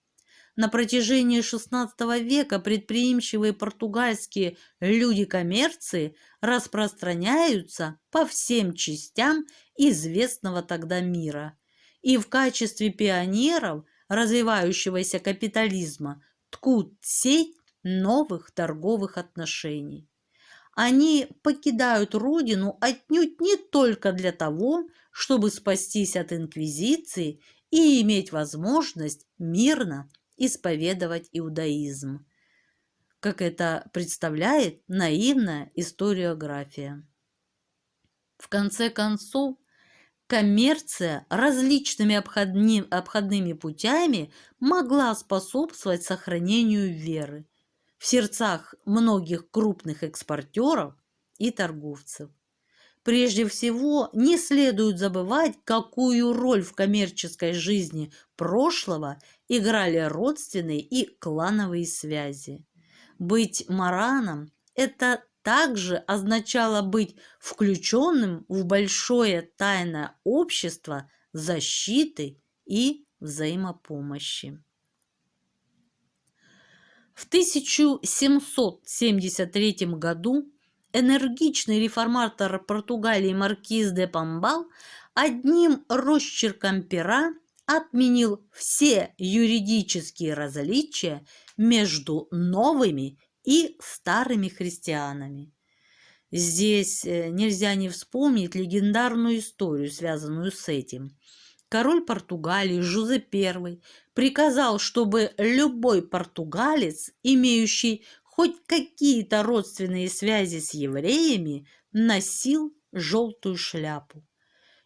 на протяжении XVI века предприимчивые португальские люди коммерции распространяются по всем частям известного тогда мира и в качестве пионеров развивающегося капитализма ткут сеть новых торговых отношений. Они покидают родину отнюдь не только для того, чтобы спастись от инквизиции и иметь возможность мирно исповедовать иудаизм, как это представляет наивная историография. В конце концов, коммерция различными обходными путями могла способствовать сохранению веры в сердцах многих крупных экспортеров и торговцев. Прежде всего, не следует забывать, какую роль в коммерческой жизни прошлого играли родственные и клановые связи. Быть мараном – это также означало быть включенным в большое тайное общество защиты и взаимопомощи. В 1773 году энергичный реформатор Португалии маркиз де Помбал одним росчерком пера отменил все юридические различия между новыми и старыми христианами. Здесь нельзя не вспомнить легендарную историю, связанную с этим. Король Португалии Жозе I приказал, чтобы любой португалец, имеющий хоть какие-то родственные связи с евреями, носил желтую шляпу.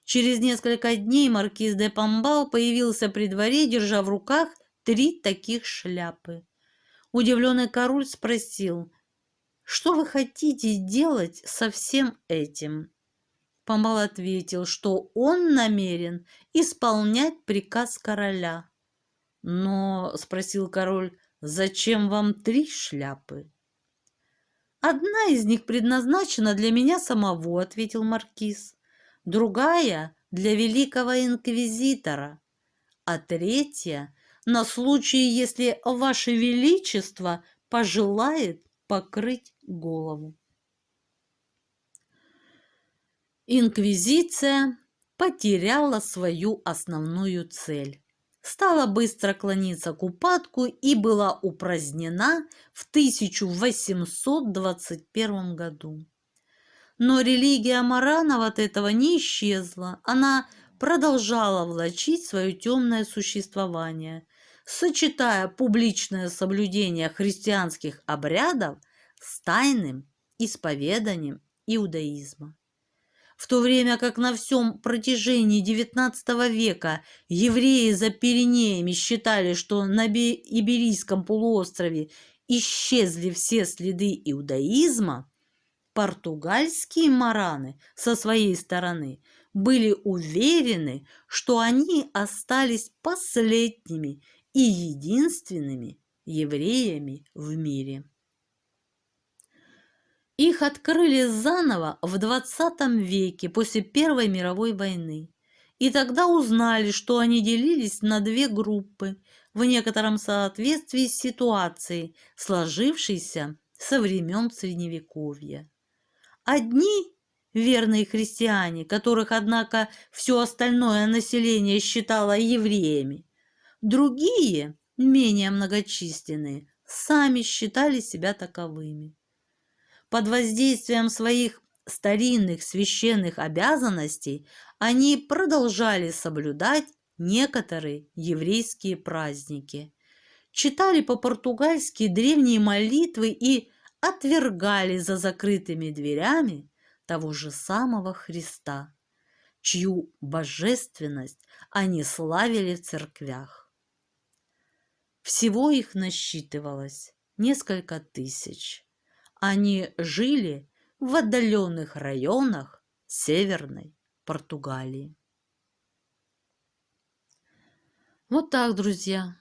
Через несколько дней маркиз де Помбал появился при дворе, держа в руках 3 таких шляпы. Удивленный король спросил: «Что вы хотите делать со всем этим?» Помбал ответил, что он намерен исполнять приказ короля. «Но, — спросил король, — зачем вам 3 шляпы?» «Одна из них предназначена для меня самого, — ответил маркиз, — другая — для великого инквизитора, а третья — на случай, если ваше величество пожелает покрыть голову». Инквизиция потеряла свою основную цель, стала быстро клониться к упадку и была упразднена в 1821 году. Но религия маранов от этого не исчезла, она продолжала влачить свое темное существование, сочетая публичное соблюдение христианских обрядов с тайным исповеданием иудаизма. В то время как на всем протяжении XIX века евреи за Пиренеями считали, что на Иберийском полуострове исчезли все следы иудаизма, португальские мараны со своей стороны были уверены, что они остались последними и единственными евреями в мире. Их открыли заново в XX веке после Первой мировой войны, и тогда узнали, что они делились на 2 группы в некотором соответствии с ситуацией, сложившейся со времен Средневековья. Одни – верные христиане, которых, однако, все остальное население считало евреями, другие, менее многочисленные, сами считали себя таковыми. Под воздействием своих старинных священных обязанностей они продолжали соблюдать некоторые еврейские праздники, читали по-португальски древние молитвы и отвергали за закрытыми дверями того же самого Христа, чью божественность они славили в церквях. Всего их насчитывалось несколько тысяч. Они жили в отдаленных районах Северной Португалии. Вот так, друзья.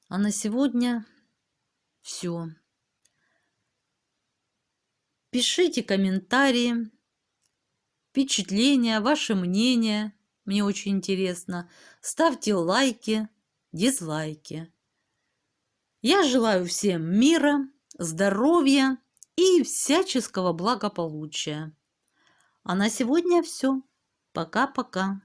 А на сегодня все. Пишите комментарии, впечатления, ваше мнение. Мне очень интересно. Ставьте лайки, дизлайки. Я желаю всем мира, здоровья и всяческого благополучия. А на сегодня все. Пока-пока.